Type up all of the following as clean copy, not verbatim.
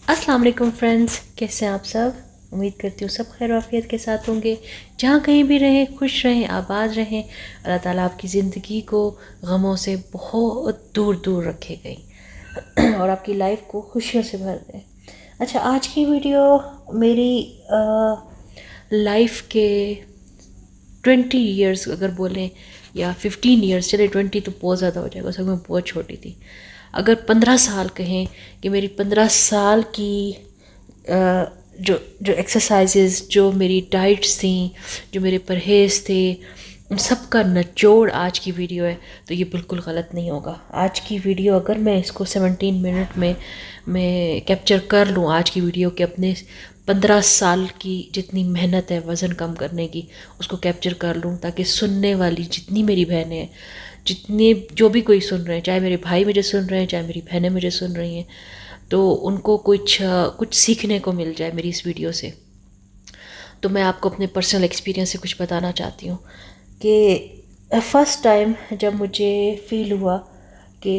अस्सलाम वालेकुम फ्रेंड्स, कैसे हैं आप सब। उम्मीद करती हूँ सब खैर वाफियत के साथ होंगे। जहाँ कहीं भी रहें, खुश रहें, आबाद रहें। अल्लाह ताला आपकी ज़िंदगी को गमों से बहुत दूर दूर रखे गई और आपकी लाइफ को खुशियों से भर दे। अच्छा, आज की वीडियो मेरी लाइफ के 20 ईयर्स अगर बोलें, या 15 ईयर्स, चले 20 तो बहुत ज़्यादा हो जाएगा, उस वक्त मैं बहुत छोटी थी। अगर 15 साल कहें कि मेरी 15 साल की जो जो एक्सरसाइजेज़, जो मेरी डाइट्स थी, जो मेरे परहेज़ थे, उन सब का निचोड़ आज की वीडियो है, तो ये बिल्कुल गलत नहीं होगा। आज की वीडियो अगर मैं इसको 17 मिनट में मैं कैप्चर कर लूँ, आज की वीडियो के अपने 15 साल की जितनी मेहनत है वज़न कम करने की, उसको कैप्चर कर लूँ, ताकि सुनने वाली जितनी मेरी बहनें हैं, जितने जो भी कोई सुन रहे हैं, चाहे मेरे भाई मुझे सुन रहे हैं, चाहे मेरी बहनें मुझे सुन रही हैं, तो उनको कुछ सीखने को मिल जाए मेरी इस वीडियो से। तो मैं आपको अपने पर्सनल एक्सपीरियंस से कुछ बताना चाहती हूँ कि फ़र्स्ट टाइम जब मुझे फ़ील हुआ कि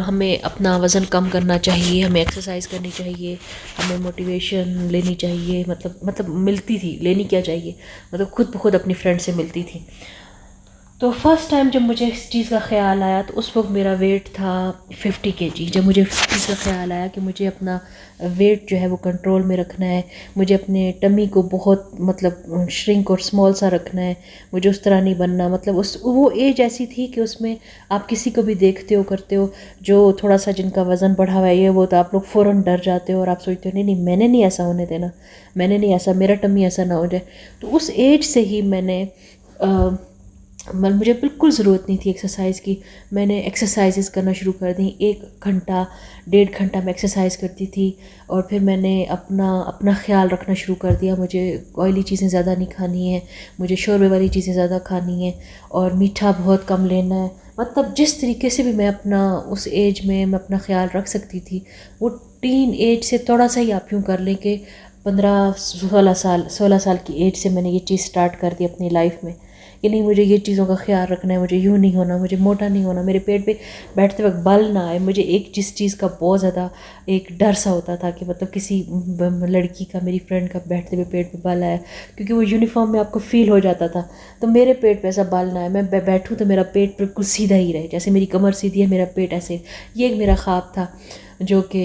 हमें अपना वज़न कम करना चाहिए, हमें एक्सरसाइज करनी चाहिए, हमें मोटिवेशन लेनी चाहिए, मतलब मिलती थी, लेनी क्या चाहिए, मतलब खुद ब खुद अपनी फ्रेंड से मिलती थी। तो फर्स्ट टाइम जब मुझे इस चीज़ का ख़्याल आया, तो उस वक्त मेरा वेट था 50 kg। जब मुझे इस चीज़ का ख़्याल आया कि मुझे अपना वेट जो है वो कंट्रोल में रखना है, मुझे अपने टमी को बहुत मतलब श्रिंक और स्मॉल सा रखना है, मुझे उस तरह नहीं बनना, मतलब उस वो एज ऐसी थी कि उसमें आप किसी को भी देखते हो, करते हो, जो थोड़ा सा जिनका वज़न बढ़ा हुआ है ये वो, तो आप लोग फ़ौरन डर जाते हो और आप सोचते हो नहीं नहीं मैंने नहीं ऐसा होने देना, मैंने नहीं ऐसा, मेरा टमी ऐसा ना हो जाए। तो उस एज से ही मैंने मुझे बिल्कुल ज़रूरत नहीं थी एक्सरसाइज की, मैंने एक्सरसाइजेस करना शुरू कर दी। 1 घंटा 1.5 घंटा मैं एक्सरसाइज करती थी, और फिर मैंने अपना अपना ख्याल रखना शुरू कर दिया। मुझे ऑयली चीज़ें ज़्यादा नहीं खानी है, मुझे शोरबे वाली चीज़ें ज़्यादा खानी है, और मीठा बहुत कम लेना है। मतलब जिस तरीके से भी मैं अपना उस एज में मैं अपना ख्याल रख सकती थी, वो टीन एज से थोड़ा सा ही आप यूँ कर लें कि 16 साल की एज से मैंने ये चीज़ स्टार्ट कर दी अपनी लाइफ में कि नहीं, मुझे ये चीज़ों का ख्याल रखना है, मुझे यूँ नहीं होना, मुझे मोटा नहीं होना, मेरे पेट पे बैठते वक्त बल ना आए। मुझे एक जिस चीज़ का बहुत ज़्यादा एक डर सा होता था कि मतलब किसी लड़की का, मेरी फ्रेंड का बैठते हुए पेट पे बल आया, क्योंकि वो यूनिफॉर्म में आपको फ़ील हो जाता था। तो मेरे पेट पे ऐसा बल ना आए, मैं बैठूँ तो मेरा पेट बिल्कुल सीधा ही रहे, जैसे मेरी कमर सीधी है मेरा पेट ऐसे। ये एक मेरा ख्वाब था जो कि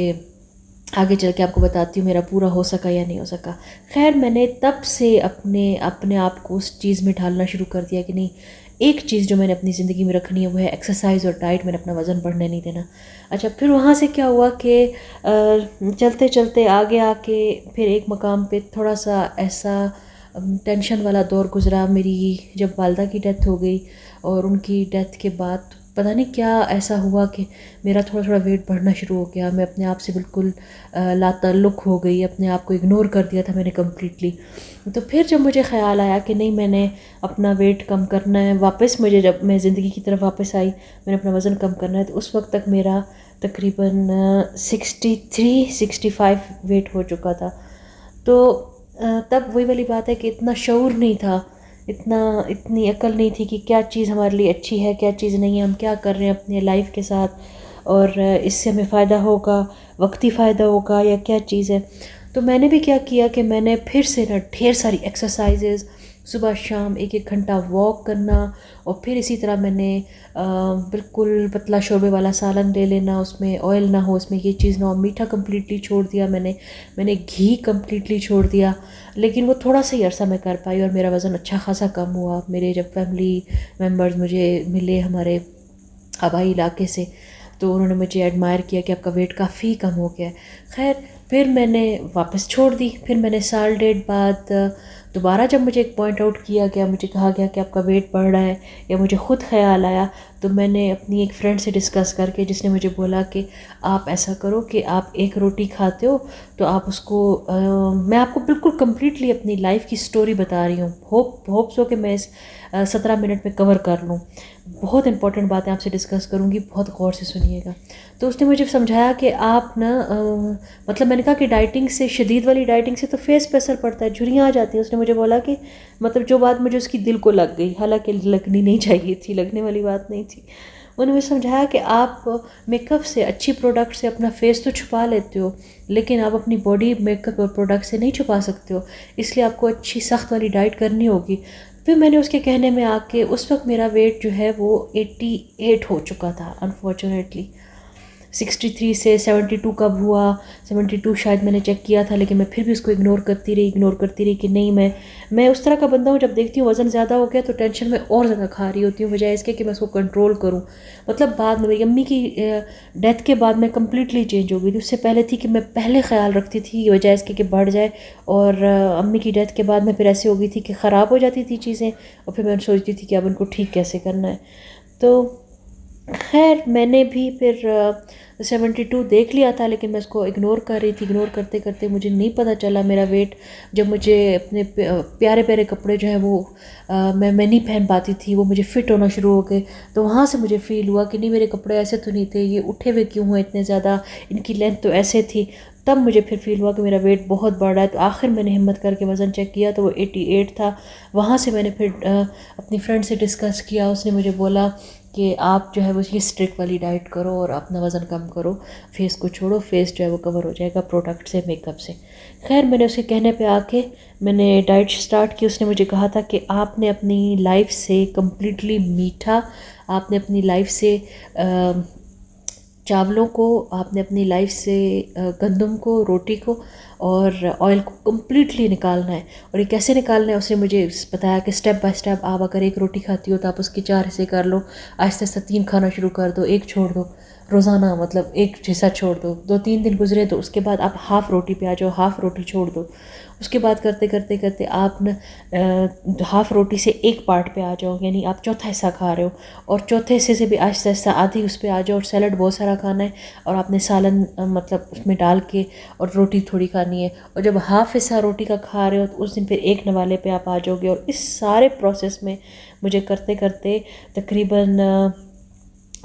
आगे चल के आपको बताती हूँ मेरा पूरा हो सका या नहीं हो सका। खैर, मैंने तब से अपने अपने आप को उस चीज़ में ढालना शुरू कर दिया कि नहीं, एक चीज़ जो मैंने अपनी ज़िंदगी में रखनी है वो है एक्सरसाइज और डाइट। मैंने अपना वज़न बढ़ने नहीं देना। अच्छा, फिर वहाँ से क्या हुआ कि चलते चलते आगे आके फिर एक मकाम पे थोड़ा सा ऐसा टेंशन वाला दौर गुज़रा। मेरी जब वालदा की डेथ हो गई, और उनकी डेथ के बाद पता नहीं क्या ऐसा हुआ कि मेरा थोड़ा थोड़ा वेट बढ़ना शुरू हो गया। मैं अपने आप से बिल्कुल लाताल्लुक़ हो गई, अपने आप को इग्नोर कर दिया था मैंने कम्प्लीटली। तो फिर जब मुझे ख़्याल आया कि नहीं, मैंने अपना वेट कम करना है, वापस मुझे जब मैं ज़िंदगी की तरफ वापस आई, मैंने अपना वज़न कम करना है, तो उस वक्त तक मेरा तकरीबन 63-65 वेट हो चुका था। तो तब वही वाली बात है कि इतना शऊर नहीं था, इतनी अकल नहीं थी कि क्या चीज़ हमारे लिए अच्छी है, क्या चीज़ नहीं है, हम क्या कर रहे हैं अपने लाइफ के साथ, और इससे हमें फ़ायदा होगा, वक्ती फ़ायदा होगा, या क्या चीज़ है। तो मैंने भी क्या किया कि मैंने फिर से ना ढेर सारी एक्सरसाइजेज़, सुबह शाम 1-1 घंटा वॉक करना, और फिर इसी तरह मैंने बिल्कुल पतला शोरबे वाला सालन ले लेना, उसमें ऑयल ना हो, उसमें ये चीज़ ना हो। मीठा कम्प्लीटली छोड़ दिया मैंने घी कम्प्लीटली छोड़ दिया। लेकिन वो थोड़ा सा ही अरसा मैं कर पाई, और मेरा वज़न अच्छा खासा कम हुआ। मेरे जब फैमिली मेम्बर्स मुझे मिले हमारे आबाई इलाके से, तो उन्होंने मुझे एडमायर किया कि आपका वेट काफ़ी कम हो गया है। खैर, फिर मैंने वापस छोड़ दी। फिर मैंने साल डेढ़ बाद दोबारा जब मुझे एक पॉइंट आउट किया गया, मुझे कहा गया कि आपका वेट बढ़ रहा है, या मुझे ख़ुद ख्याल आया, तो मैंने अपनी एक फ्रेंड से डिस्कस करके, जिसने मुझे बोला कि आप ऐसा करो कि आप एक रोटी खाते हो तो आप उसको मैं आपको बिल्कुल कम्प्लीटली अपनी लाइफ की स्टोरी बता रही हूँ। होप सो कि मैं इस 17 मिनट में कवर कर लूँ। बहुत इंपॉर्टेंट बातें आपसे डिस्कस करूँगी, बहुत गौर से सुनिएगा। तो उसने मुझे समझाया कि आप ना मतलब मैंने कहा कि डाइटिंग से, शदीद वाली डाइटिंग से तो फेस पे असर पड़ता है, झुर्रियाँ आ जाती हैं। उसने मुझे बोला कि मतलब जो बात मुझे उसकी दिल को लग गई, हालांकि लगनी नहीं चाहिए थी, लगने वाली बात नहीं थी। उन्होंने मुझे समझाया कि आप मेकअप से, अच्छी प्रोडक्ट से अपना फेस तो छुपा लेते हो, लेकिन आप अपनी बॉडी मेकअप और प्रोडक्ट से नहीं छुपा सकते हो, इसलिए आपको अच्छी सख्त वाली डाइट करनी होगी। फिर मैंने उसके कहने में आके, उस वक्त मेरा वेट जो है वो 88 हो चुका था अनफॉर्चुनेटली। 63 से 72 कब हुआ, 72 शायद मैंने चेक किया था, लेकिन मैं फिर भी उसको इग्नोर करती रही कि नहीं, मैं उस तरह का बंदा हूँ, जब देखती हूँ वज़न ज़्यादा हो गया तो टेंशन में और ज़्यादा खा रही होती हूँ, बजाय इसके कि मैं उसको कंट्रोल करूँ। मतलब बाद में मेरी अम्मी की डेथ के बाद मैं कम्प्लीटली चेंज हो गई थी। उससे पहले थी कि मैं पहले ख्याल रखती थी बजाय इसके कि बढ़ जाए, और अम्मी की डेथ के बाद मैं फिर ऐसी हो गई थी कि ख़राब हो जाती थी चीज़ें, और फिर मैं सोचती थी कि अब उनको ठीक कैसे करना है। तो खैर मैंने भी फिर 72 देख लिया था, लेकिन मैं उसको इग्नोर कर रही थी। इग्नोर करते करते मुझे नहीं पता चला मेरा वेट, जब मुझे अपने प्यारे प्यारे कपड़े जो हैं वो मैं नहीं पहन पाती थी, वो मुझे फ़िट होना शुरू हो गए, तो वहाँ से मुझे फ़ील हुआ कि नहीं, मेरे कपड़े ऐसे तो नहीं थे, ये उठे हुए क्यों हैं इतने ज़्यादा, इनकी लेंथ तो ऐसे थी। तब मुझे फिर फ़ील हुआ कि मेरा वेट बहुत बढ़ रहा है। तो आखिर मैंने हिम्मत करके वज़न चेक किया तो वो 88 था। वहाँ से मैंने फिर अपनी फ्रेंड से डिस्कस किया, उसने मुझे बोला कि आप जो है वो ये स्ट्रिक्ट वाली डाइट करो और अपना वज़न कम करो, फेस को छोड़ो, फेस जो है वो कवर हो जाएगा प्रोडक्ट से, मेकअप से। खैर मैंने उसके कहने पे आके मैंने डाइट स्टार्ट की। उसने मुझे कहा था कि आपने अपनी लाइफ से कम्प्लीटली मीठा, आपने अपनी लाइफ से चावलों को, आपने अपनी लाइफ से गंदम को, रोटी को और ऑयल को कम्प्लीटली निकालना है। और ये कैसे निकालना है उसने मुझे बताया कि स्टेप बाय स्टेप, आप अगर एक रोटी खाती हो तो आप उसके 4 हिस्से कर लो, आहिस्ता आहिस्ता 3 खाना शुरू कर दो, 1 छोड़ दो रोज़ाना, मतलब 1 हिस्सा छोड़ दो, 2-3 दिन गुजरे तो उसके बाद आप हाफ़ रोटी पे आ जाओ, हाफ़ रोटी छोड़ दो। उसके बाद करते करते करते आप न हाफ़ रोटी से 1 पार्ट पे आ जाओ, यानी आप चौथा हिस्सा खा रहे हो, और चौथे हिस्से से भी आहिस्ता आहिस्ता आधी उस पर आ जाओ। और सैलड बहुत सारा खाना है, और आपने सालन मतलब उसमें डाल के, और रोटी थोड़ी खानी है। और जब हाफ़ हिस्सा रोटी का खा रहे हो तो उस दिन फिर 1 नवाले पे आप आ जाओगे। और इस सारे प्रोसेस में मुझे करते करते तकरीबन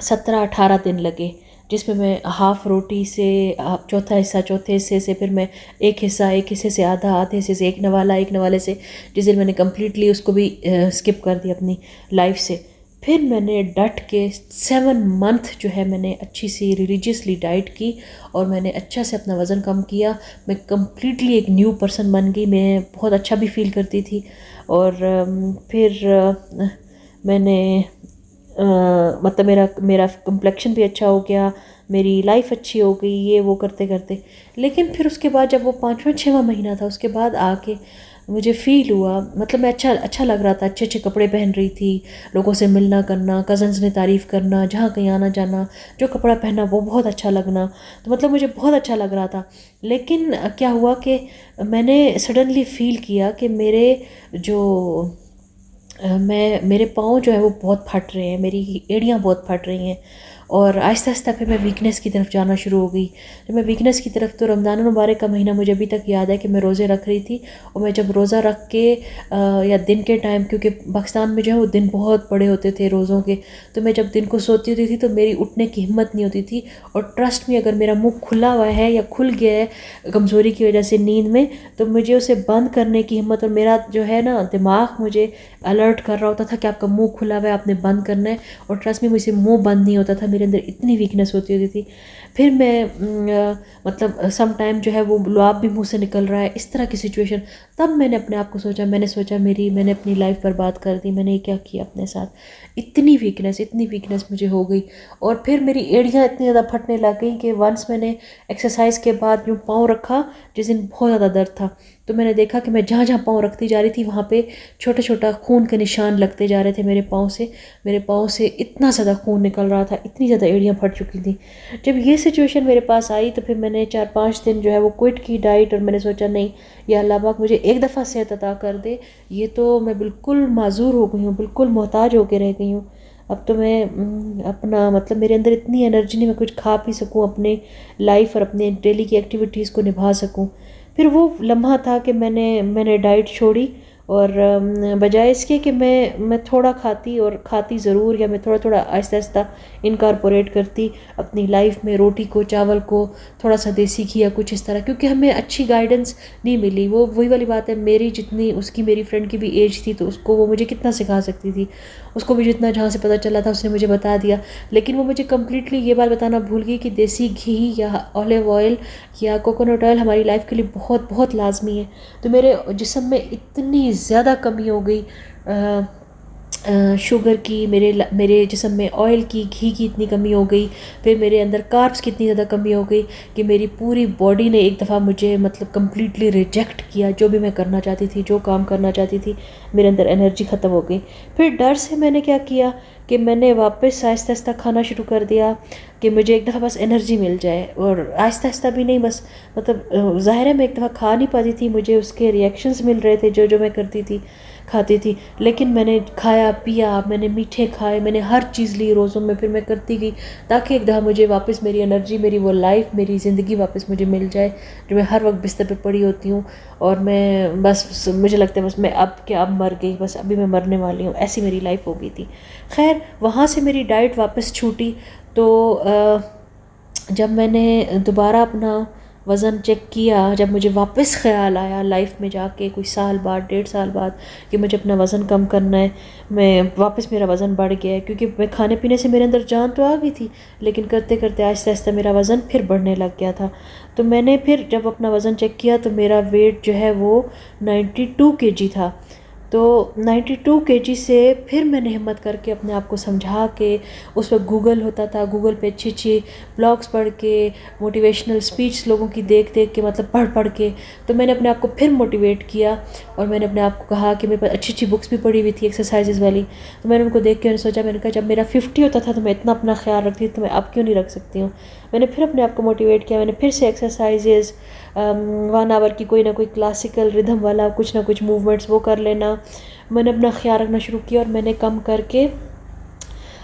17-18 दिन लगे, जिसमें मैं हाफ़ रोटी से चौथा हिस्सा, चौथे हिस्से से फिर मैं एक हिस्से से आधा, आधे हिस्से से एक नवाला, एक नवाले से, जिस दिन मैंने कम्प्लीटली उसको भी स्किप कर दिया अपनी लाइफ से। फिर मैंने डट के 7 मंथ जो है मैंने अच्छी सी रिलीजियसली डाइट की, और मैंने अच्छा से अपना वज़न कम किया। मैं कम्प्लीटली एक न्यू पर्सन बन गई, मैं बहुत अच्छा भी फील करती थी। और फिर मैंने मतलब मेरा कम्प्लेक्शन भी अच्छा हो गया, मेरी लाइफ अच्छी हो गई, ये वो करते करते। लेकिन फिर उसके बाद जब वो 5वां-6वां महीना था, उसके बाद आके मुझे फ़ील हुआ, मतलब मैं अच्छा लग रहा था, अच्छे अच्छे कपड़े पहन रही थी, लोगों से मिलना करना, कज़न्स ने तारीफ़ करना, जहाँ कहीं आना जाना, जो कपड़ा पहना वो बहुत अच्छा लगना, तो मतलब मुझे बहुत अच्छा लग रहा था। लेकिन क्या हुआ कि मैंने सडनली फ़ील किया कि मेरे जो मेरे पाँव जो है वो बहुत फट रहे हैं, मेरी एड़ियाँ बहुत फट रही हैं। और आहिस्ता आहिस्ता फिर मैं वीकनेस की तरफ जाना शुरू हो गई। जब मैं वीकनेस की तरफ, तो रमज़ान मुबारक का महीना मुझे अभी तक याद है कि मैं रोज़े रख रही थी, और मैं जब रोज़ा रख के या दिन के टाइम, क्योंकि पाकिस्तान में जो है वो दिन बहुत बड़े होते थे रोज़ों के, तो मैं जब दिन को सोती होती थी तो मेरी उठने की हिम्मत नहीं होती थी। और ट्रस्ट में, अगर मेरा मुँह खुला हुआ है या खुल गया है कमज़ोरी की वजह से नींद में, तो मुझे उसे बंद करने की हिम्मत, और मेरा जो है ना दिमाग मुझे अलर्ट कर रहा होता था कि आपका मुंह खुला हुआ है, आपने बंद करना है। और ट्रस्ट में मुझसे मुंह बंद नहीं होता था, मेरे अंदर इतनी वीकनेस होती थी। फिर मैं मतलब सम टाइम जो है वो लुआब भी मुंह से निकल रहा है, इस तरह की सिचुएशन। तब मैंने अपने आप को सोचा, मैंने मैंने अपनी लाइफ बर्बाद कर दी, मैंने ये क्या किया अपने साथ, इतनी वीकनेस मुझे हो गई। और फिर मेरी एड़ियाँ इतनी ज़्यादा फटने लग गई कि वंस मैंने एक्सरसाइज के बाद यूँ पाँव रखा, जिस दिन बहुत ज़्यादा दर्द था, तो मैंने देखा कि मैं जहाँ जहाँ पाँव रखती जा रही थी वहाँ पे छोटा छोटा खून के निशान लगते जा रहे थे मेरे पाँव से इतना ज़्यादा खून निकल रहा था, इतनी ज़्यादा एड़ियाँ फट चुकी थी। जब ये सिचुएशन मेरे पास आई तो फिर मैंने 4-5 दिन जो है वो क्विट की डाइट, और मैंने सोचा नहीं, या अल्लाह पाक मुझे एक दफ़ा सेहत अता कर दे, ये तो मैं बिल्कुल माजूर हो गई हूँ, बिल्कुल मोहताज होकर रह गई हूँ। अब तो मैं अपना मतलब मेरे अंदर इतनी एनर्जी नहीं, मैं कुछ खा पी सकूँ, अपने लाइफ और अपने डेली की एक्टिविटीज़ को निभा सकूँ। फिर वो लम्हा था कि मैंने डाइट छोड़ी, और बजाय इसके कि मैं थोड़ा खाती और खाती ज़रूर, या मैं थोड़ा थोड़ा आहिस्ता आहिस्ता इनकॉर्पोरेट करती अपनी लाइफ में रोटी को, चावल को, थोड़ा सा देसी घी या कुछ इस तरह, क्योंकि हमें अच्छी गाइडेंस नहीं मिली। वो वही वाली बात है, मेरी जितनी उसकी मेरी फ्रेंड की भी एज थी, तो उसको वो मुझे कितना सिखा सकती थी, उसको भी जितना जहाँ से पता चला था उसने मुझे बता दिया। लेकिन वो मुझे कम्प्लीटली ये बात बताना भूल गई कि देसी घी या ऑलिव ऑयल या कोकोनट ऑयल हमारी लाइफ के लिए बहुत बहुत लाजमी है। तो मेरे जिस्म में इतनी ज़्यादा कमी हो गई शुगर की, मेरे जिस्म में ऑयल की, घी की इतनी कमी हो गई, फिर मेरे अंदर कार्ब्स की इतनी ज़्यादा कमी हो गई कि मेरी पूरी बॉडी ने एक दफ़ा मुझे मतलब कम्प्लीटली रिजेक्ट किया। जो भी मैं करना चाहती थी, जो काम करना चाहती थी, मेरे अंदर एनर्जी ख़त्म हो गई। फिर डर से मैंने क्या किया कि मैंने वापस आहिस्ता आहिस्ता खाना शुरू कर दिया कि मुझे एक दफ़ा बस एनर्जी मिल जाए। और आहिस्ता आहिस्ता भी नहीं, बस मतलब ज़ाहिर है मैं एक दफ़ा खा नहीं पाती थी, मुझे उसके रिएक्शंस मिल रहे थे जो जो मैं करती थी, खाती थी। लेकिन मैंने खाया पिया, मैंने मीठे खाए, मैंने हर चीज़ ली रोज़ों में, फिर मैं करती गई ताकि एक दफ़ा मुझे वापस मेरी एनर्जी, मेरी वो लाइफ, मेरी ज़िंदगी वापस मुझे मिल जाए जो मैं हर वक्त बिस्तर पे पड़ी होती हूँ। और मैं बस मुझे लगता है बस मैं अब मर गई, बस अभी मैं मरने वाली हूँ, ऐसी मेरी लाइफ हो गई थी। खैर वहाँ से मेरी डाइट वापस छूटी। तो जब मैंने दोबारा अपना वज़न चेक किया, जब मुझे वापस ख़्याल आया लाइफ में जाके कोई साल बाद, 1.5 साल बाद, कि मुझे अपना वज़न कम करना है, मैं वापस मेरा वज़न बढ़ गया है, क्योंकि मैं खाने पीने से मेरे अंदर जान तो आ गई थी, लेकिन करते करते आहिस्ता आहिस्ता मेरा वज़न फिर बढ़ने लग गया था। तो मैंने फिर जब अपना वज़न चेक किया तो मेरा वेट जो है वो 92 kg था। तो 92 kg से फिर मैंने हिम्मत करके अपने आप को समझा के, उस पर गूगल होता था, गूगल पे अच्छी अच्छी ब्लॉग्स पढ़ के, मोटिवेशनल स्पीच लोगों की देख देख के, मतलब पढ़ पढ़ के, तो मैंने अपने आप को फिर मोटिवेट किया। और मैंने अपने आप को कहा कि मेरे पास अच्छी अच्छी बुक्स भी पढ़ी हुई थी एक्सरसाइजेज वाली, तो मैंने उनको देख के मैंने सोचा, मैंने कहा जब मेरा 50 होता था तो मैं इतना अपना ख्याल रखती थी, तो मैं अब क्यों नहीं रख सकती हूँ। मैंने फिर अपने आप को मोटिवेट किया, मैंने फिर से एक्सरसाइजेज 1 आवर की कोई ना कोई क्लासिकल रिदम वाला कुछ ना कुछ मूवमेंट्स वो कर लेना, मैंने अपना ख्याल रखना शुरू किया। और मैंने कम करके,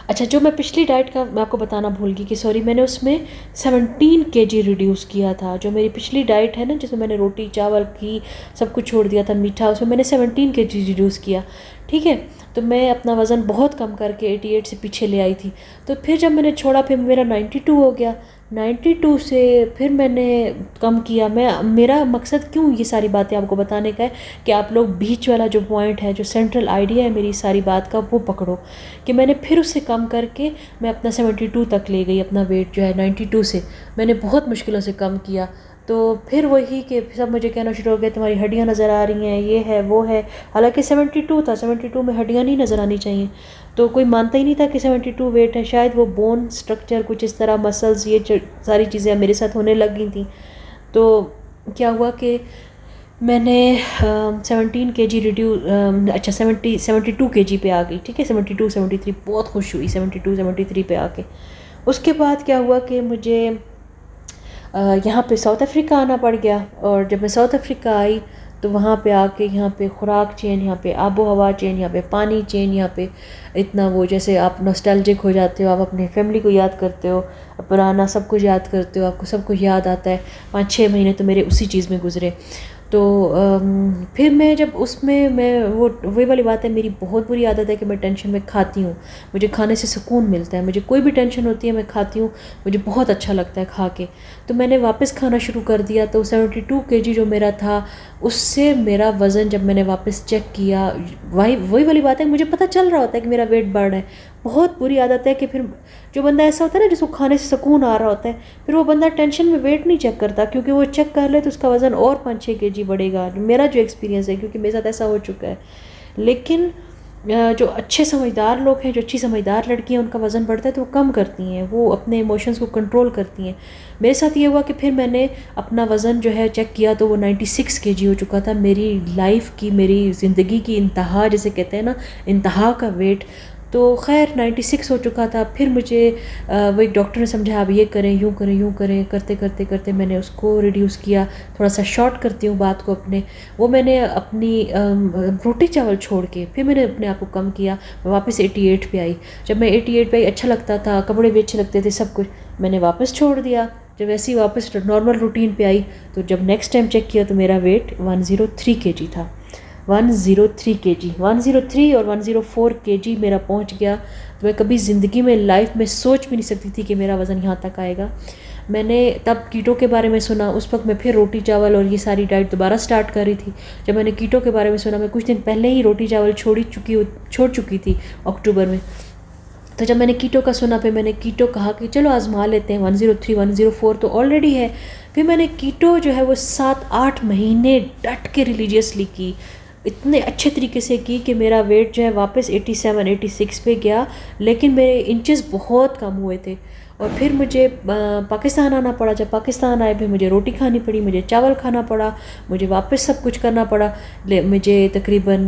अच्छा जो मैं पिछली डाइट का मैं आपको बताना भूल गई कि सॉरी, मैंने उसमें 17 kg रिड्यूस किया था। जो मेरी पिछली डाइट है ना, जिसमें मैंने रोटी चावल घी सब कुछ छोड़ दिया था, मीठा, उसमें मैंने 17 kg रिड्यूस किया, ठीक है। तो मैं अपना वज़न बहुत कम करके 88 से पीछे ले आई थी। तो फिर जब मैंने छोड़ा, फिर मेरा 92 हो गया। 92 से फिर मैंने कम किया। मेरा मकसद क्यों ये सारी बातें आपको बताने का है कि आप लोग बीच वाला जो पॉइंट है, जो सेंट्रल आइडिया है मेरी सारी बात का, वो पकड़ो। कि मैंने फिर उससे कम करके मैं अपना 72 तक ले गई, अपना वेट जो है 92 से मैंने बहुत मुश्किलों से कम किया। तो फिर वही कि सब मुझे कहना शुरू हो गया, तुम्हारी हड्डियाँ नज़र आ रही हैं, ये है वो है। हालांकि 72 था, 72 में हड्डियाँ नहीं नज़र आनी चाहिए। तो कोई मानता ही नहीं था कि 72 वेट है। शायद वो बोन स्ट्रक्चर कुछ इस तरह, मसल्स, ये सारी चीज़ें मेरे साथ होने लग गई थी। तो क्या हुआ कि मैंने 17 kg रिड्यूस, अच्छा 72 kg पे आ गई, ठीक है। 72 73 बहुत खुश हुई 72 73 पे आके। उसके बाद क्या हुआ कि मुझे यहाँ पे साउथ अफ्रीका आना पड़ गया। और जब मैं साउथ अफ्रीका आई तो वहाँ पे आके, यहाँ पे खुराक चेंज, यहाँ पे आबो हवा चेंज, यहाँ पे पानी चेंज, यहाँ पे इतना वो, जैसे आप नॉस्टैल्जिक हो जाते हो, आप अपने फैमिली को याद करते हो, पुराना सब कुछ याद करते हो, आपको सब कुछ याद आता है। 5-6 महीने तो मेरे उसी चीज़ में गुजरे। तो फिर मैं जब उसमें मैं वही वाली बात है, मेरी बहुत बुरी आदत है कि मैं टेंशन में खाती हूँ। मुझे खाने से सुकून मिलता है, मुझे कोई भी टेंशन होती है मैं खाती हूँ, मुझे बहुत अच्छा लगता है खा के। तो मैंने वापस खाना शुरू कर दिया। तो 72 kg जो मेरा था, उससे मेरा वज़न जब मैंने वापस चेक किया, वही वाली बात है, मुझे पता चल रहा होता है कि मेरा वेट बढ़ रहा है। बहुत बुरी आदत है कि फिर जो बंदा ऐसा होता है ना जिसको खाने से सुकून आ रहा होता है, फिर वो बंदा टेंशन में वेट नहीं चेक करता, क्योंकि वो चेक कर ले तो उसका वज़न और 5-6 kg बढ़ेगा। मेरा जो एक्सपीरियंस है, क्योंकि मेरे साथ ऐसा हो चुका है। लेकिन जो अच्छे समझदार लोग हैं, जो अच्छी समझदार लड़कियां, उनका वज़न बढ़ता है तो वो कम करती हैं, वो अपने इमोशंस को कंट्रोल करती हैं। मेरे साथ ये हुआ कि फिर मैंने अपना वज़न जो है चेक किया तो वो 96 kg हो चुका था। मेरी लाइफ की, मेरी ज़िंदगी की इंतहा जिसे कहते हैं ना, इंतहा का वेट। तो खैर 96 हो चुका था। फिर मुझे वो एक डॉक्टर ने समझाया, आप ये करें, यूँ करें, यूँ करें, करते करते करते मैंने उसको रिड्यूस किया। थोड़ा सा शॉर्ट करती हूँ बात को अपने, वो मैंने अपनी रोटी चावल छोड़ के फिर मैंने अपने आप को कम किया। मैं वापस 88 पे आई। जब मैं 88 पे आई, अच्छा लगता था, कपड़े भी अच्छे लगते थे, सब कुछ मैंने वापस छोड़ दिया। जब ऐसे ही वापस नॉर्मल रूटीन पे आई तो जब नेक्स्ट टाइम चेक किया तो मेरा वेट 103 kg था। 103 kg, 103 और 104 kg मेरा पहुंच गया। तो मैं कभी ज़िंदगी में लाइफ में सोच भी नहीं सकती थी कि मेरा वज़न यहाँ तक आएगा। मैंने तब कीटो के बारे में सुना, उस वक्त मैं फिर रोटी चावल और ये सारी डाइट दोबारा स्टार्ट कर रही थी। जब मैंने कीटो के बारे में सुना, मैं कुछ दिन पहले ही रोटी चावल छोड़ चुकी थी अक्टूबर में। तो जब मैंने कीटो का सुना, फिर मैंने कीटो कहा कि चलो आजमा लेते हैं, 103 104 तो ऑलरेडी है। फिर मैंने कीटो जो है वो 7-8 महीने डट के रिलीजियसली की, इतने अच्छे तरीके से की कि मेरा वेट जो है वापस 87-86 पे गया, लेकिन मेरे इंचेस बहुत कम हुए थे। और फिर मुझे पाकिस्तान आना पड़ा। जब पाकिस्तान आए फिर मुझे रोटी खानी पड़ी, मुझे चावल खाना पड़ा, मुझे वापस सब कुछ करना पड़ा। मुझे तकरीबन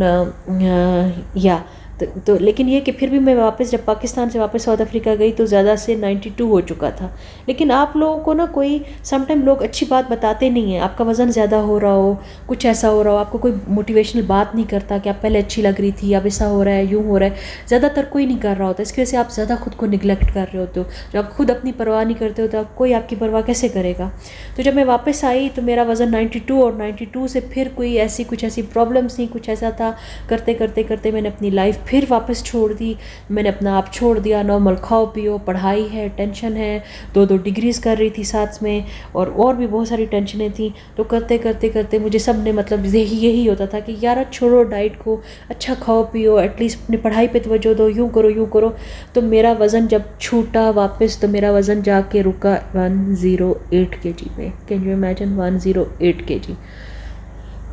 तो लेकिन ये कि फिर भी मैं वापस जब पाकिस्तान से वापस साउथ अफ्रीका गई तो ज़्यादा से 92 हो चुका था। लेकिन आप लोगों को ना कोई समटाइम लोग अच्छी बात बताते नहीं हैं। आपका वज़न ज़्यादा हो रहा हो, कुछ ऐसा हो रहा हो, आपको कोई मोटिवेशनल बात नहीं करता कि आप पहले अच्छी लग रही थी, अब ऐसा हो रहा है, यूँ हो रहा है, ज़्यादातर कोई नहीं कर रहा होता। इसकी वजह से आप ज़्यादा खुद को निगलेक्ट कर रहे होते हो। जब आप खुद अपनी परवाह नहीं करते हो तो कोई आपकी परवाह कैसे करेगा। तो जब मैं वापस आई तो मेरा वज़न 92 और 92 से फिर कोई कुछ ऐसी प्रॉब्लम्स नहीं, कुछ ऐसा था। करते करते करते मैंने अपनी लाइफ फिर वापस छोड़ दी। मैंने अपना आप छोड़ दिया। नॉर्मल खाओ पियो, पढ़ाई है, टेंशन है, 2-2 डिग्रीज़ कर रही थी साथ में, और भी बहुत सारी टेंशनें थी। तो करते करते करते मुझे सब ने मतलब यही होता था कि यार छोड़ो डाइट को, अच्छा खाओ पियो, एटलीस्ट अपनी पढ़ाई पे तवज्जो दो, यूँ करो। तो मेरा वज़न जब छूटा वापस तो मेरा वज़न जाके रुका 108 kg पे। Can you imagine, 108 kg।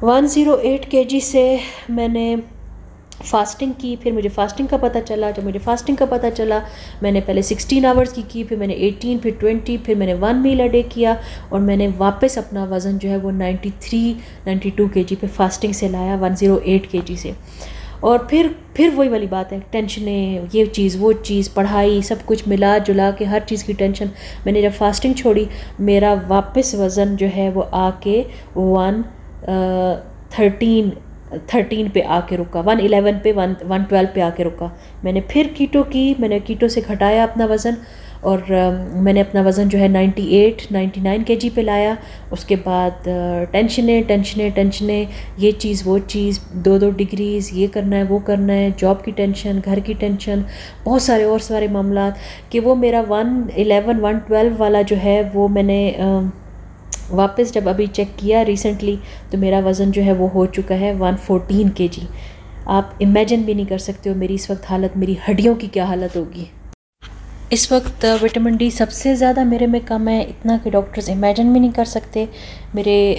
108 kg से मैंने फास्टिंग की। फिर मुझे फास्टिंग का पता चला। जब मुझे फास्टिंग का पता चला, मैंने पहले 16 आवर्स की, फिर मैंने 18, फिर 20, फिर मैंने 1 मील अ डे किया, और मैंने वापस अपना वज़न जो है वो 93-92 kg पे फास्टिंग से लाया, 108 kg से। और फिर वही वाली बात है, टेंशनें, ये चीज़ वो चीज़, पढ़ाई, सब कुछ मिला जुला के हर चीज़ की टेंशन। मैंने जब फास्टिंग छोड़ी, मेरा वापस वज़न जो है वो आके 113 पे आके रुका, 111 पे 112 पे आके रुका। मैंने फिर कीटो की, मैंने कीटो से घटाया अपना वज़न, और मैंने अपना वज़न जो है 98-99 kg पे लाया। उसके बाद टेंशनें, ये चीज़ वो चीज़, 2-2 डिग्रीज़, ये करना है वो करना है, जॉब की टेंशन, घर की टेंशन, बहुत सारे और सारे मामला, कि वो मेरा 111-112 वाला जो है वो मैंने वापस जब अभी चेक किया रिसेंटली तो मेरा वज़न जो है वो हो चुका है 114 kg। आप इमेजिन भी नहीं कर सकते हो मेरी इस वक्त हालत, मेरी हड्डियों की क्या हालत होगी। इस वक्त विटामिन डी सबसे ज़्यादा मेरे में कम है, इतना कि डॉक्टर्स इमेजिन भी नहीं कर सकते। मेरे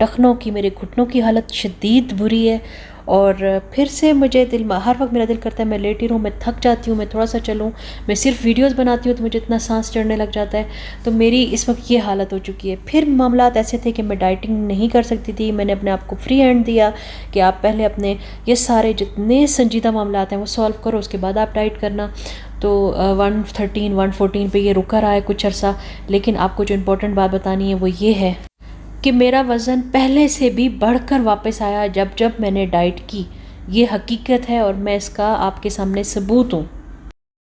टखनों की, मेरे घुटनों की हालत शदीद बुरी है। और फिर से मुझे हर वक्त मेरा दिल करता है मैं लेटी रहूँ, मैं थक जाती हूँ, मैं थोड़ा सा चलूँ, मैं सिर्फ वीडियोस बनाती हूँ तो मुझे इतना सांस चढ़ने लग जाता है। तो मेरी इस वक्त ये हालत हो चुकी है। फिर मामलात ऐसे थे कि मैं डाइटिंग नहीं कर सकती थी। मैंने अपने आप को फ्री हैंड दिया कि आप पहले अपने ये सारे जितने संजीदा मामलात हैं वो सॉल्व करो, उसके बाद आप डाइट करना। तो 113-114 पे ये रुका रहा है कुछ अरसा। लेकिन आपको जो इम्पोर्टेंट बात बतानी है वो ये है कि मेरा वज़न पहले से भी बढ़कर वापस आया जब मैंने डाइट की। ये हकीकत है और मैं इसका आपके सामने सबूत हूँ।